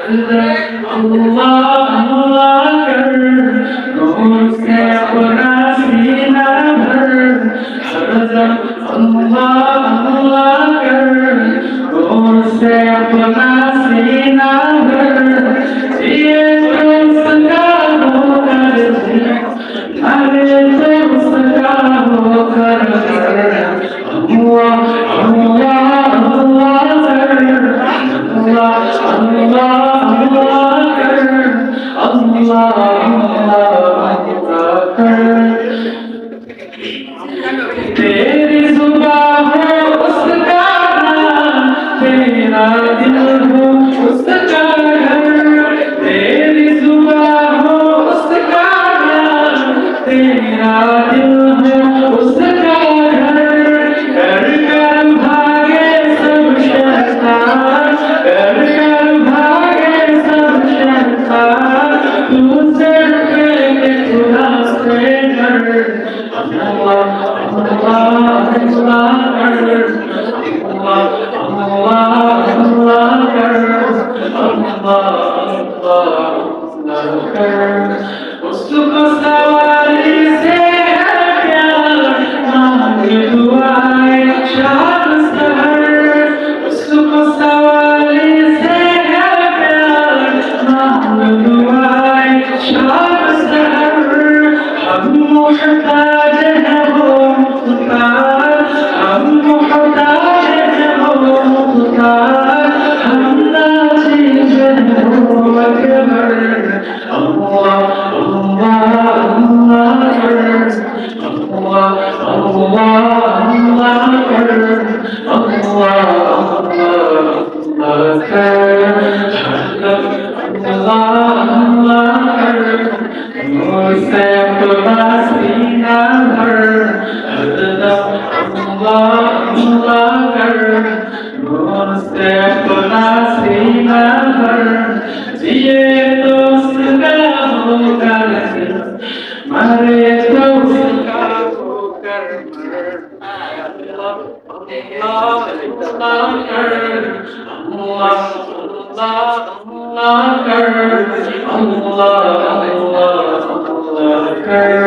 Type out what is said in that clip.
अल्लाह अल्लाह कर नूर से अपना सीना भर हरदम अल्लाह अल्लाह कर नूर से अपना सीना भर ये दोस्त का होकर अरे दोस्त का होकर अल्लाह अल्लाह अल्लाह कर अल्लाह अल्लाह अल्लाह कर अल्लाह अल्लाह कर तेरी जुबान हो उसका नाम तेरा दिल हो उसका घर तेरी जुबान हो उसका नाम तेरा दिल हो उसका घर कर कर भागे सब शैतान कर कर भागे सब शैतान तुझसे के खुदा से डर अल्लाह अल्लाह अल्लाह कर अल्लाह अल्लाह अल्लाह कर अल्लाह अल्लाह कर उसको सवारी से है प्यार मांग दुआएं शाम सहर उसको सवारी से है प्यार मांग दुआएं शाम सहर हम मुहताज हैं वो मुख्तार हम मुहताज हैं वो मुख्तार हम नाज़िज़ हैं वो अकबर अल्लाह अल्लाह अल्लाह कर अल्लाह अल्लाह अल्लाह कर अल्लाह अल्लाह कर अल्लाह अल्लाह कर मुझसे अपना सीना भर हरदम अल्लाह अल्लाह कर मुझसे अपना सीना भर जिए तो उसका होकर मरे तो उसका होकर अल्लाह अल्लाह कर अल्लाह अल्लाह अल्लाह कर अल्लाह अल्लाह कर